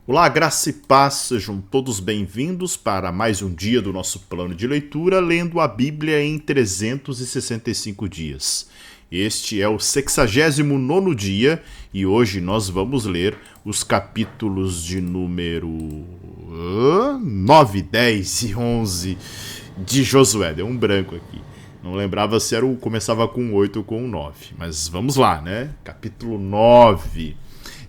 Olá, graça e paz, sejam todos bem-vindos para mais um dia do nosso plano de leitura, lendo a Bíblia em 365 dias. Este é o 69º dia e hoje nós vamos ler os capítulos de número 9, 10 e 11 de Josué. Deu um branco aqui. Não lembrava se começava com 8 ou com 9, mas vamos lá, né? Capítulo 9.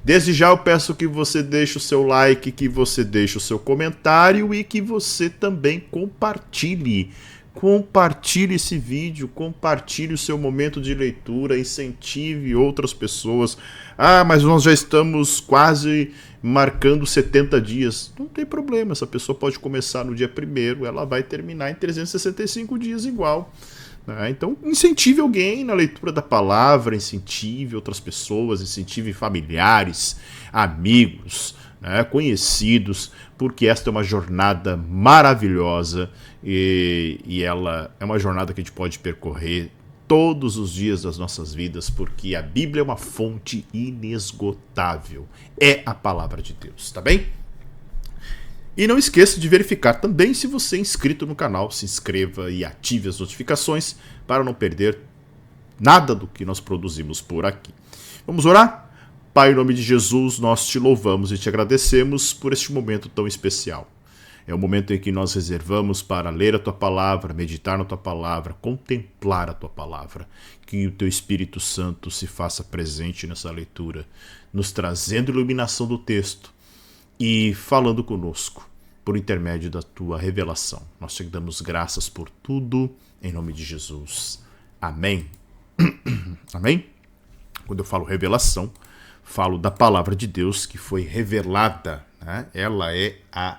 Desde já eu peço que você deixe o seu like, que você deixe o seu comentário e que você também compartilhe. Compartilhe esse vídeo, compartilhe o seu momento de leitura, incentive outras pessoas. Ah, mas nós já estamos quase marcando 70 dias. Não tem problema, essa pessoa pode começar no dia 1º, ela vai terminar em 365 dias igual. Então, incentive alguém na leitura da palavra, incentive outras pessoas, incentive familiares, amigos, conhecidos, porque esta é uma jornada maravilhosa e ela é uma jornada que a gente pode percorrer todos os dias das nossas vidas, porque a Bíblia é uma fonte inesgotável. É a palavra de Deus, tá bem? E não esqueça de verificar também se você é inscrito no canal, se inscreva e ative as notificações para não perder nada do que nós produzimos por aqui. Vamos orar? Pai, em nome de Jesus, nós te louvamos e te agradecemos por este momento tão especial. É o momento em que nós reservamos para ler a Tua Palavra, meditar na Tua Palavra, contemplar a Tua Palavra. Que o Teu Espírito Santo se faça presente nessa leitura, nos trazendo iluminação do texto e falando conosco por intermédio da Tua revelação. Nós te damos graças por tudo, em nome de Jesus. Amém. Amém? Quando eu falo revelação, falo da palavra de Deus que foi revelada, né? Ela é a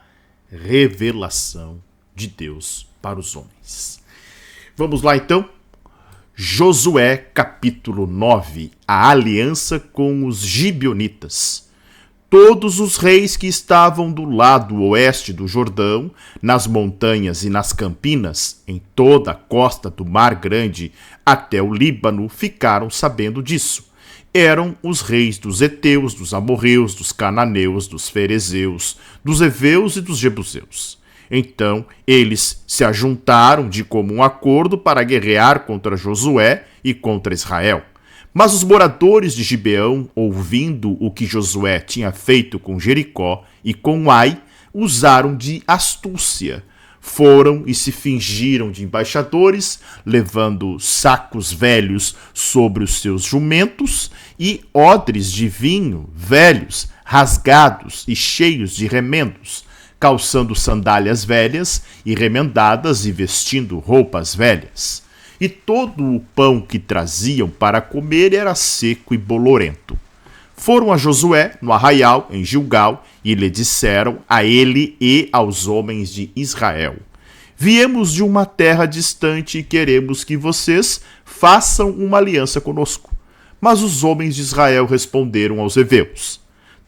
revelação de Deus para os homens. Vamos lá então? Josué capítulo 9, a aliança com os gibeonitas. Todos os reis que estavam do lado oeste do Jordão, nas montanhas e nas campinas, em toda a costa do Mar Grande até o Líbano, ficaram sabendo disso. Eram os reis dos heteus, dos amorreus, dos cananeus, dos ferezeus, dos heveus e dos jebuseus. Então eles se ajuntaram de comum acordo para guerrear contra Josué e contra Israel. Mas os moradores de Gibeão, ouvindo o que Josué tinha feito com Jericó e com Ai, usaram de astúcia. Foram e se fingiram de embaixadores, levando sacos velhos sobre os seus jumentos e odres de vinho velhos, rasgados e cheios de remendos, calçando sandálias velhas e remendadas e vestindo roupas velhas. E todo o pão que traziam para comer era seco e bolorento. Foram a Josué no arraial, em Gilgal, e lhe disseram a ele e aos homens de Israel: Viemos de uma terra distante e queremos que vocês façam uma aliança conosco. Mas os homens de Israel responderam aos heveus: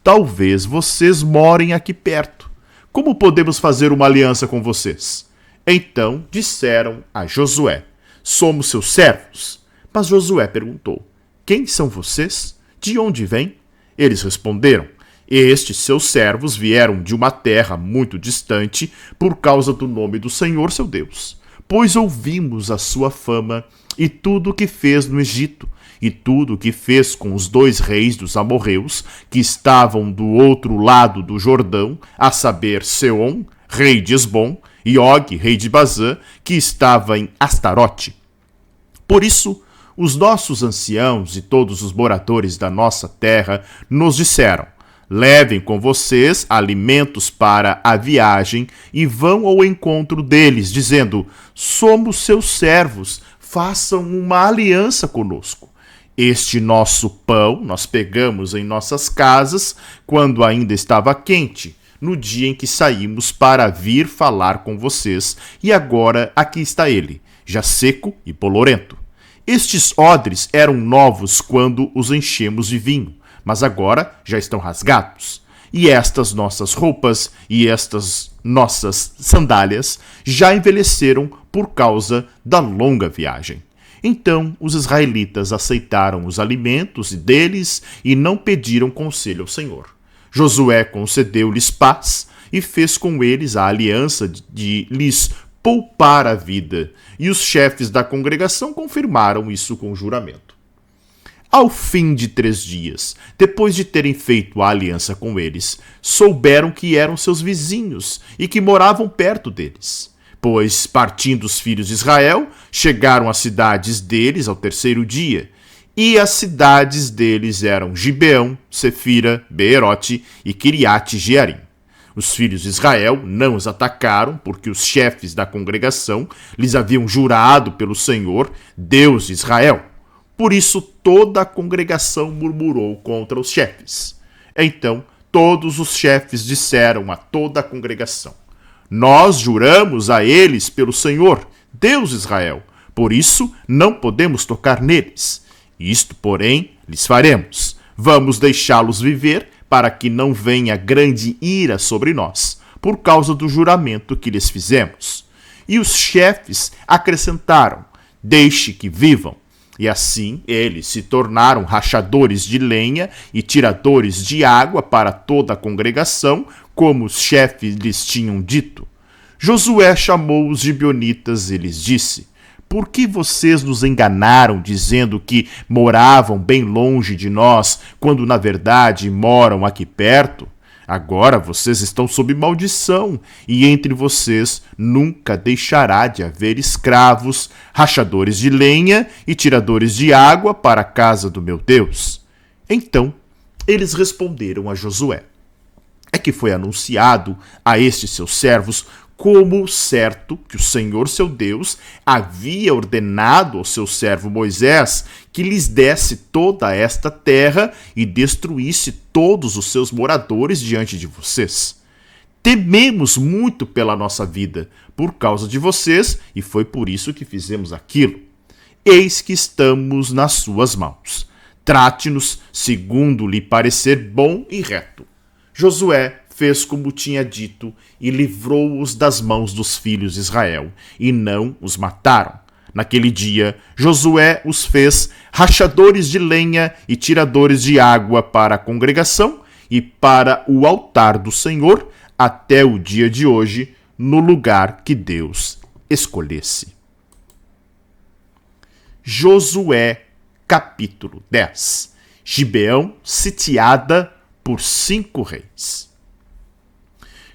Talvez vocês morem aqui perto. Como podemos fazer uma aliança com vocês? Então disseram a Josué: Somos seus servos. Mas Josué perguntou: Quem são vocês? De onde vêm? Eles responderam: Estes seus servos vieram de uma terra muito distante por causa do nome do Senhor seu Deus. Pois ouvimos a sua fama e tudo o que fez no Egito, e tudo o que fez com os 2 reis dos amorreus, que estavam do outro lado do Jordão, a saber, Seom, rei de Esbom, e Og, rei de Bazã, que estava em Astarote. Por isso, os nossos anciãos e todos os moradores da nossa terra nos disseram: Levem com vocês alimentos para a viagem e vão ao encontro deles, dizendo: Somos seus servos, façam uma aliança conosco. Este nosso pão nós pegamos em nossas casas quando ainda estava quente, no dia em que saímos para vir falar com vocês, e agora aqui está ele, já seco e bolorento. Estes odres eram novos quando os enchemos de vinho, mas agora já estão rasgados. E estas nossas roupas e estas nossas sandálias já envelheceram por causa da longa viagem. Então os israelitas aceitaram os alimentos deles e não pediram conselho ao Senhor. Josué concedeu-lhes paz e fez com eles a aliança de lhes poupar a vida, e os chefes da congregação confirmaram isso com juramento. Ao fim de 3 dias, depois de terem feito a aliança com eles, souberam que eram seus vizinhos e que moravam perto deles. Pois, partindo os filhos de Israel, chegaram às cidades deles ao 3º dia. E as cidades deles eram Gibeão, Sefira, Beerote e Kiriate-Jearim. Os filhos de Israel não os atacaram, porque os chefes da congregação lhes haviam jurado pelo Senhor, Deus de Israel. Por isso toda a congregação murmurou contra os chefes. Então todos os chefes disseram a toda a congregação: Nós juramos a eles pelo Senhor, Deus de Israel, por isso não podemos tocar neles. Isto, porém, lhes faremos. Vamos deixá-los viver, para que não venha grande ira sobre nós, por causa do juramento que lhes fizemos. E os chefes acrescentaram: Deixe que vivam. E assim eles se tornaram rachadores de lenha e tiradores de água para toda a congregação, como os chefes lhes tinham dito. Josué chamou os gibeonitas e lhes disse: Por que vocês nos enganaram dizendo que moravam bem longe de nós, quando na verdade moram aqui perto? Agora vocês estão sob maldição, e entre vocês nunca deixará de haver escravos, rachadores de lenha e tiradores de água para a casa do meu Deus. Então eles responderam a Josué: É que foi anunciado a estes seus servos como certo que o Senhor seu Deus havia ordenado ao seu servo Moisés que lhes desse toda esta terra e destruísse todos os seus moradores diante de vocês. Tememos muito pela nossa vida por causa de vocês, e foi por isso que fizemos aquilo. Eis que estamos nas suas mãos. Trate-nos segundo lhe parecer bom e reto. Josué fez como tinha dito e livrou-os das mãos dos filhos de Israel, e não os mataram. Naquele dia, Josué os fez rachadores de lenha e tiradores de água para a congregação e para o altar do Senhor até o dia de hoje, no lugar que Deus escolhesse. Josué, capítulo 10. Gibeão sitiada por 5 reis.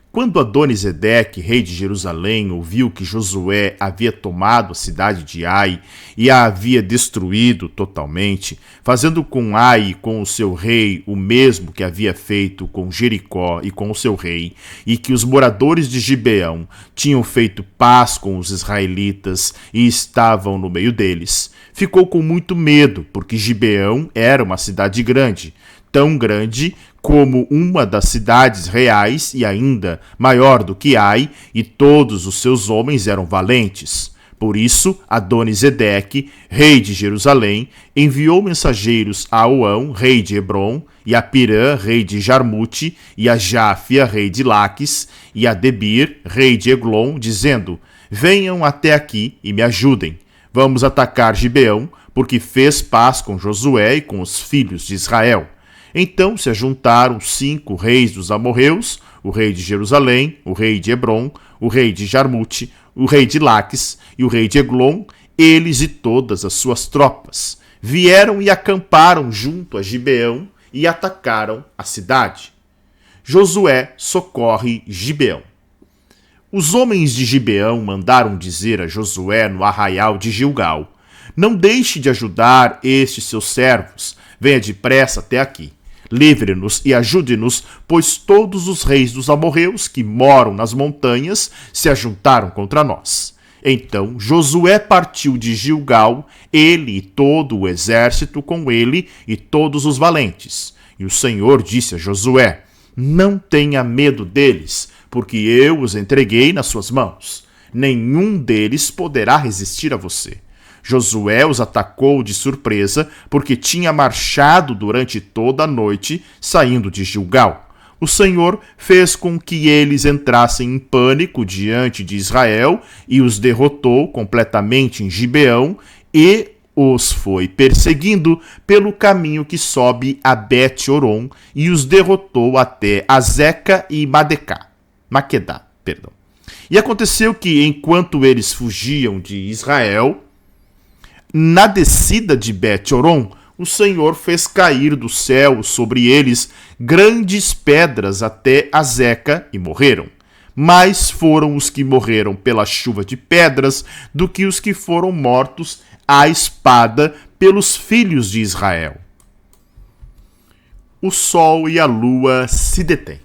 Quando Adoni-Zedeque, rei de Jerusalém, ouviu que Josué havia tomado a cidade de Ai e a havia destruído totalmente, fazendo com Ai e com o seu rei o mesmo que havia feito com Jericó e com o seu rei, e que os moradores de Gibeão tinham feito paz com os israelitas e estavam no meio deles, ficou com muito medo, porque Gibeão era uma cidade grande, tão grande como uma das cidades reais e ainda maior do que Ai, e todos os seus homens eram valentes. Por isso, Adoni-Zedeque, rei de Jerusalém, enviou mensageiros a Oão, rei de Hebron, e a Pirã, rei de Jarmute, e a Jáfia, rei de Laques, e a Debir, rei de Eglon, dizendo: Venham até aqui e me ajudem. Vamos atacar Gibeão, porque fez paz com Josué e com os filhos de Israel. Então se ajuntaram 5 reis dos amorreus, o rei de Jerusalém, o rei de Hebron, o rei de Jarmute, o rei de Laques e o rei de Eglon, eles e todas as suas tropas. Vieram e acamparam junto a Gibeão e atacaram a cidade. Josué socorre Gibeão. Os homens de Gibeão mandaram dizer a Josué no arraial de Gilgal: Não deixe de ajudar estes seus servos, venha depressa até aqui. Livre-nos e ajude-nos, pois todos os reis dos amorreus que moram nas montanhas se ajuntaram contra nós. Então Josué partiu de Gilgal, ele e todo o exército com ele e todos os valentes. E o Senhor disse a Josué: não tenha medo deles, porque eu os entreguei nas suas mãos. Nenhum deles poderá resistir a você. Josué os atacou de surpresa, porque tinha marchado durante toda a noite, saindo de Gilgal. O Senhor fez com que eles entrassem em pânico diante de Israel e os derrotou completamente em Gibeão e os foi perseguindo pelo caminho que sobe a Bet-Horon e os derrotou até Azeca e Maquedá. E aconteceu que, enquanto eles fugiam de Israel, na descida de Bet-Horon, o Senhor fez cair do céu sobre eles grandes pedras até Azeca e morreram. Mais foram os que morreram pela chuva de pedras do que os que foram mortos à espada pelos filhos de Israel. O sol e a lua se detêm.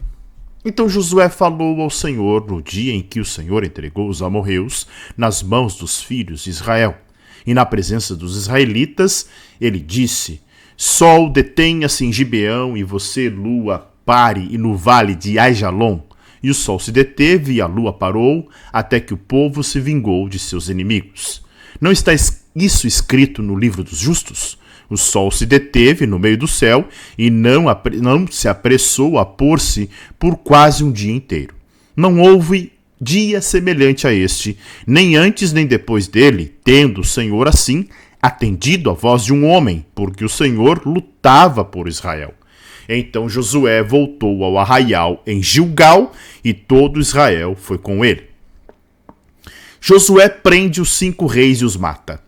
Então Josué falou ao Senhor no dia em que o Senhor entregou os amorreus nas mãos dos filhos de Israel. E na presença dos israelitas, ele disse: sol, detenha-se em Gibeão, e você, lua, pare e no vale de Aijalon. E o sol se deteve e a lua parou, até que o povo se vingou de seus inimigos. Não está isso escrito no livro dos justos? O sol se deteve no meio do céu e não se apressou a pôr-se por quase um dia inteiro. Não houve dia semelhante a este, nem antes nem depois dele, tendo o Senhor assim atendido a voz de um homem, porque o Senhor lutava por Israel. Então Josué voltou ao arraial em Gilgal e todo Israel foi com ele. Josué prende os 5 reis e os mata.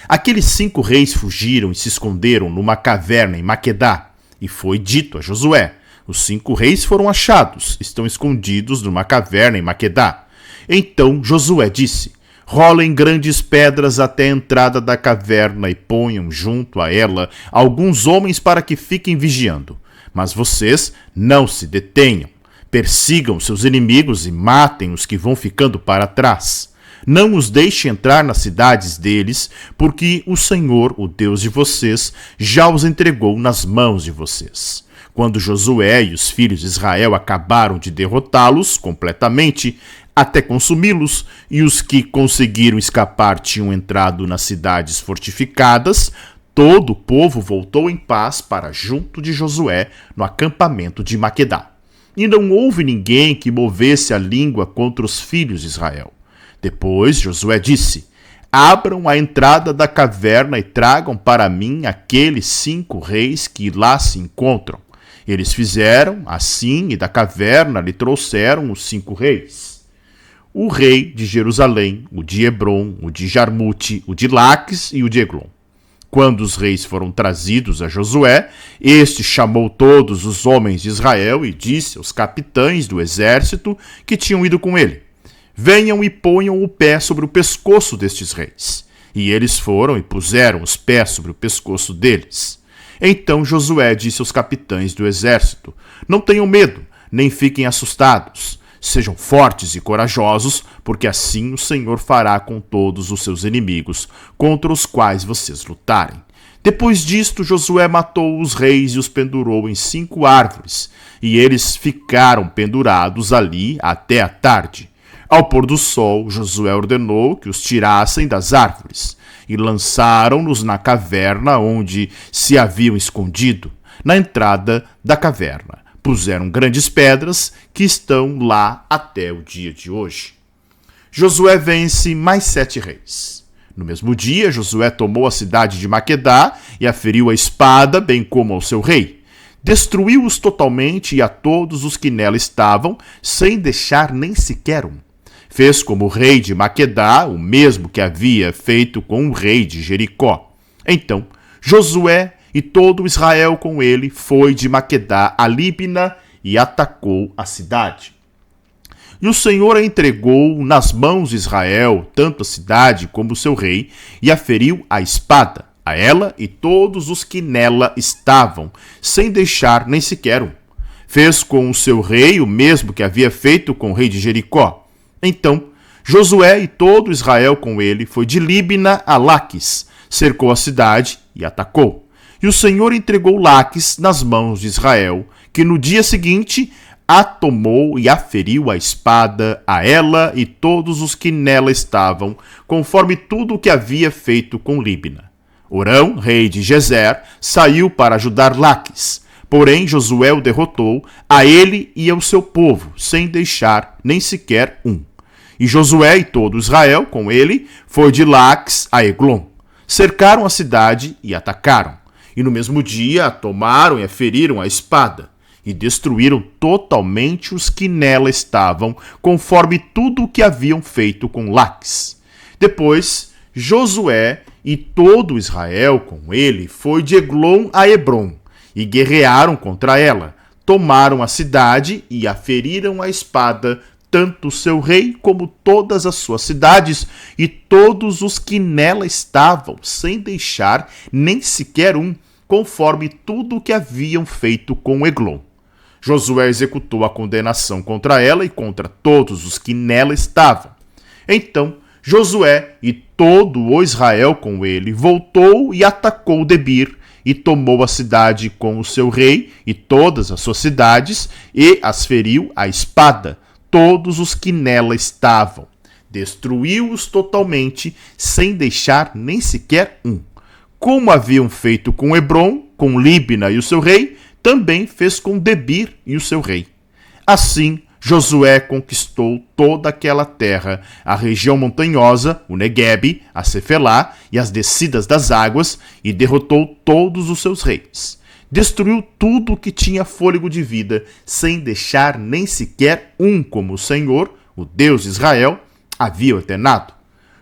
Aqueles 5 reis fugiram e se esconderam numa caverna em Maquedá, e foi dito a Josué: os 5 reis foram achados, estão escondidos numa caverna em Maquedá. Então Josué disse: rolem grandes pedras até a entrada da caverna e ponham junto a ela alguns homens para que fiquem vigiando. Mas vocês não se detenham. Persigam seus inimigos e matem os que vão ficando para trás. Não os deixe entrar nas cidades deles, porque o Senhor, o Deus de vocês, já os entregou nas mãos de vocês. Quando Josué e os filhos de Israel acabaram de derrotá-los completamente, até consumi-los, e os que conseguiram escapar tinham entrado nas cidades fortificadas, todo o povo voltou em paz para junto de Josué no acampamento de Maquedá. E não houve ninguém que movesse a língua contra os filhos de Israel. Depois Josué disse: abram a entrada da caverna e tragam para mim aqueles 5 reis que lá se encontram. Eles fizeram assim, e da caverna lhe trouxeram os 5 reis. O rei de Jerusalém, o de Hebron, o de Jarmute, o de Laques e o de Eglon. Quando os reis foram trazidos a Josué, este chamou todos os homens de Israel e disse aos capitães do exército que tinham ido com ele: venham e ponham o pé sobre o pescoço destes reis. E eles foram e puseram os pés sobre o pescoço deles. Então Josué disse aos capitães do exército: não tenham medo, nem fiquem assustados. Sejam fortes e corajosos, porque assim o Senhor fará com todos os seus inimigos, contra os quais vocês lutarem. Depois disto, Josué matou os reis e os pendurou em 5 árvores, e eles ficaram pendurados ali até a tarde. Ao pôr do sol, Josué ordenou que os tirassem das árvores, e lançaram-nos na caverna onde se haviam escondido, na entrada da caverna. Puseram grandes pedras que estão lá até o dia de hoje. Josué vence mais 7 reis. No mesmo dia, Josué tomou a cidade de Maquedá e a feriu a espada, bem como ao seu rei. Destruiu-os totalmente e a todos os que nela estavam, sem deixar nem sequer um. Fez como o rei de Maquedá, o mesmo que havia feito com o rei de Jericó. Então, Josué e todo Israel com ele foi de Maquedá a Líbna e atacou a cidade. E o Senhor a entregou nas mãos de Israel, tanto a cidade como o seu rei, e a feriu a espada, a ela e todos os que nela estavam, sem deixar nem sequer um. Fez com o seu rei o mesmo que havia feito com o rei de Jericó. Então Josué e todo Israel com ele foi de Líbina a Laquis, cercou a cidade e atacou. E o Senhor entregou Laquis nas mãos de Israel, que no dia seguinte a tomou e a feriu a espada, a ela e todos os que nela estavam, conforme tudo o que havia feito com Líbina. Orão, rei de Gezer, saiu para ajudar Laquis. Porém, Josué o derrotou, a ele e ao seu povo, sem deixar nem sequer um. E Josué e todo Israel, com ele, foi de Laquis a Eglon. Cercaram a cidade e atacaram. E no mesmo dia a tomaram e a feriram a espada. E destruíram totalmente os que nela estavam, conforme tudo o que haviam feito com Laquis. Depois, Josué e todo Israel com ele foi de Eglon a Hebrom, e guerrearam contra ela. Tomaram a cidade e a feriram a espada, tanto o seu rei como todas as suas cidades e todos os que nela estavam, sem deixar nem sequer um, conforme tudo o que haviam feito com Eglon. Josué executou a condenação contra ela e contra todos os que nela estavam. Então Josué e todo o Israel com ele voltou e atacou Debir e tomou a cidade com o seu rei e todas as suas cidades e as feriu à espada, todos os que nela estavam. Destruiu-os totalmente, sem deixar nem sequer um. Como haviam feito com Hebrom, com Líbina e o seu rei, também fez com Debir e o seu rei. Assim, Josué conquistou toda aquela terra, a região montanhosa, o Neguebe, a Cefelá e as descidas das águas, e derrotou todos os seus reis. Destruiu tudo que tinha fôlego de vida, sem deixar nem sequer um, como o Senhor, o Deus de Israel, havia ordenado.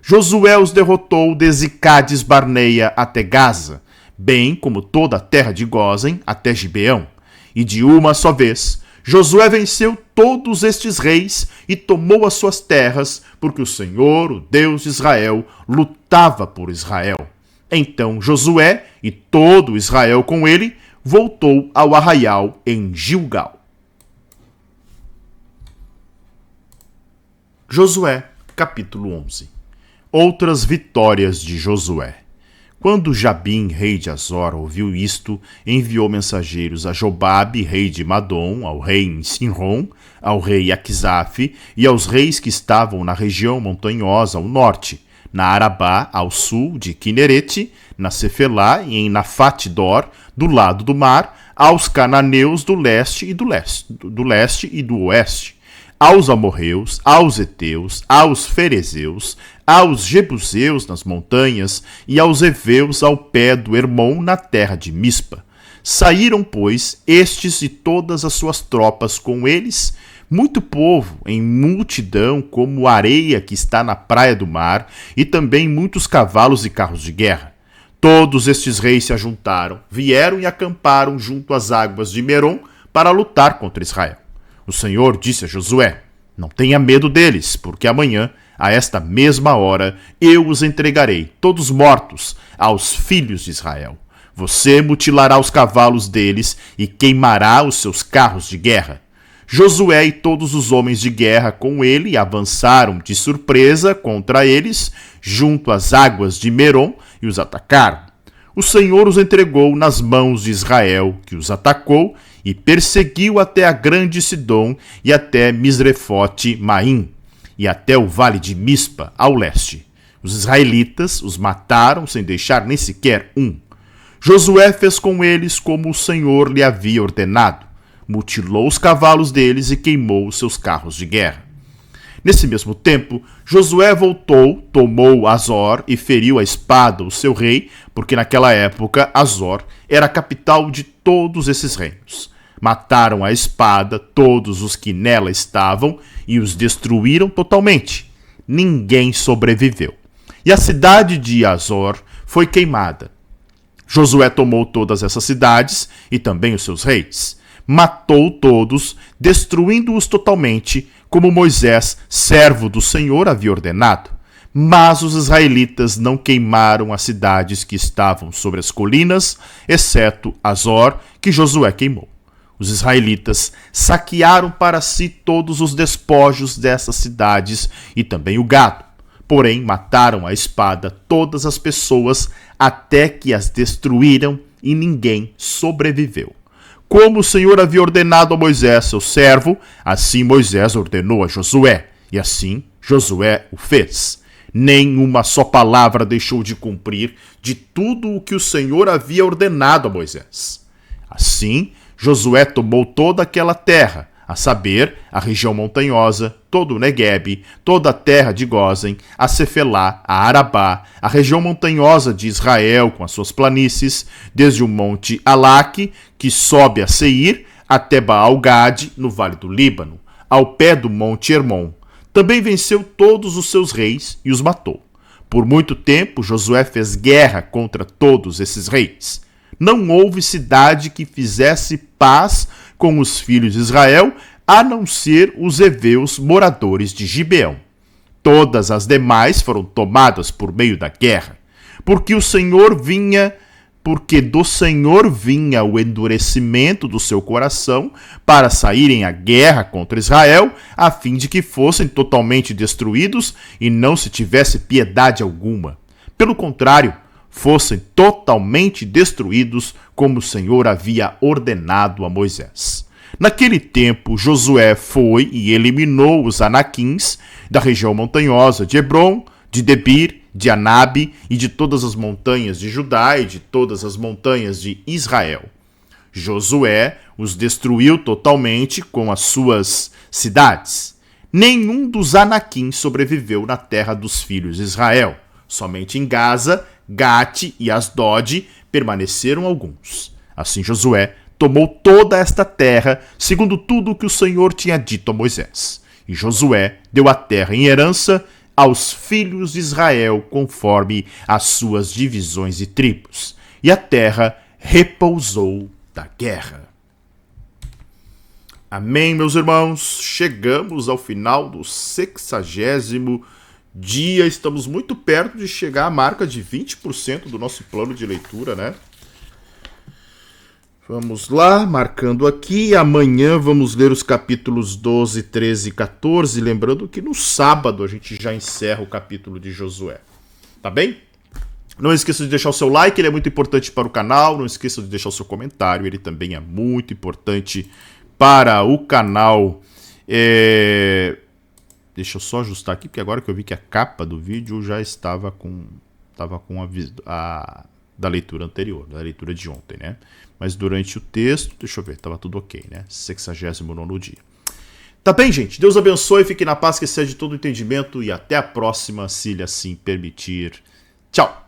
Josué os derrotou desde Cádiz Barneia até Gaza, bem como toda a terra de Gósen até Gibeão. E de uma só vez, Josué venceu todos estes reis e tomou as suas terras, porque o Senhor, o Deus de Israel, lutava por Israel. Então Josué e todo Israel com ele voltou ao arraial em Gilgal. Josué, capítulo 11. Outras vitórias de Josué. Quando Jabim, rei de Azor, ouviu isto, enviou mensageiros a Jobabe, rei de Madom, ao rei em Sinrom, ao rei Aquisaf e aos reis que estavam na região montanhosa ao norte, na Arabá, ao sul de Quinerete, na Cefelá e em Nafate-dor, do lado do mar, aos cananeus do leste e do oeste, aos amorreus, aos heteus, aos ferezeus, aos jebuseus nas montanhas e aos heveus ao pé do Hermon na terra de Mispa. Saíram, pois, estes e todas as suas tropas com eles, muito povo, em multidão como areia que está na praia do mar, e também muitos cavalos e carros de guerra. Todos estes reis se ajuntaram, vieram e acamparam junto às águas de Merom para lutar contra Israel. O Senhor disse a Josué: não tenha medo deles, porque amanhã, a esta mesma hora, eu os entregarei, todos mortos, aos filhos de Israel. Você mutilará os cavalos deles e queimará os seus carros de guerra. Josué e todos os homens de guerra com ele avançaram de surpresa contra eles, junto às águas de Merom, e os atacaram. O Senhor os entregou nas mãos de Israel, que os atacou e perseguiu até a grande Sidom e até Misrefote-Maim, e até o vale de Mispa, ao leste. Os israelitas os mataram sem deixar nem sequer um. Josué fez com eles como o Senhor lhe havia ordenado. Mutilou os cavalos deles e queimou os seus carros de guerra. Nesse mesmo tempo, Josué voltou, tomou Azor e feriu a espada o seu rei, porque naquela época Azor era a capital de todos esses reinos. Mataram a espada todos os que nela estavam e os destruíram totalmente. Ninguém sobreviveu. E a cidade de Azor foi queimada. Josué tomou todas essas cidades e também os seus reis. Matou todos, destruindo-os totalmente, como Moisés, servo do Senhor, havia ordenado. Mas os israelitas não queimaram as cidades que estavam sobre as colinas, exceto Azor, que Josué queimou. Os israelitas saquearam para si todos os despojos dessas cidades e também o gado. Porém, mataram à espada todas as pessoas até que as destruíram e ninguém sobreviveu. Como o Senhor havia ordenado a Moisés, seu servo, assim Moisés ordenou a Josué, e assim Josué o fez. Nem uma só palavra deixou de cumprir de tudo o que o Senhor havia ordenado a Moisés. Assim, Josué tomou toda aquela terra, a saber, a região montanhosa, todo o Neguebe, toda a terra de Gósen, a Cefelá, a Arabá, a região montanhosa de Israel com as suas planícies, desde o monte Alaque, que sobe a Seir, até Baal-Gade, no vale do Líbano, ao pé do monte Hermon. Também venceu todos os seus reis e os matou. Por muito tempo, Josué fez guerra contra todos esses reis. Não houve cidade que fizesse paz com os filhos de Israel, a não ser os heveus moradores de Gibeão. Todas as demais foram tomadas por meio da guerra, porque do Senhor vinha o endurecimento do seu coração para saírem à guerra contra Israel, a fim de que fossem totalmente destruídos e não se tivesse piedade alguma. Pelo contrário, fossem totalmente destruídos, como o Senhor havia ordenado a Moisés. Naquele tempo, Josué foi e eliminou os anaquins da região montanhosa de Hebron, de Debir, de Anabe e de todas as montanhas de Judá e de todas as montanhas de Israel. Josué os destruiu totalmente com as suas cidades. Nenhum dos anaquins sobreviveu na terra dos filhos de Israel. Somente em Gaza, Gate e Asdod permaneceram alguns. Assim Josué tomou toda esta terra, segundo tudo o que o Senhor tinha dito a Moisés. E Josué deu a terra em herança aos filhos de Israel, conforme as suas divisões e tribos. E a terra repousou da guerra. Amém, meus irmãos? Chegamos ao final do 60º dia. Estamos muito perto de chegar à marca de 20% do nosso plano de leitura, né? Vamos lá, marcando aqui. Amanhã vamos ler os capítulos 12, 13 e 14. Lembrando que no sábado a gente já encerra o capítulo de Josué. Tá bem? Não esqueça de deixar o seu like, ele é muito importante para o canal. Não esqueça de deixar o seu comentário, ele também é muito importante para o canal. Deixa eu só ajustar aqui, porque agora que eu vi que a capa do vídeo já estava com a da leitura anterior, da leitura de ontem, né? Mas durante o texto, deixa eu ver, estava tudo ok, né? 69º dia. Tá bem, gente? Deus abençoe, fique na paz que excede todo entendimento e até a próxima, se ele assim permitir. Tchau!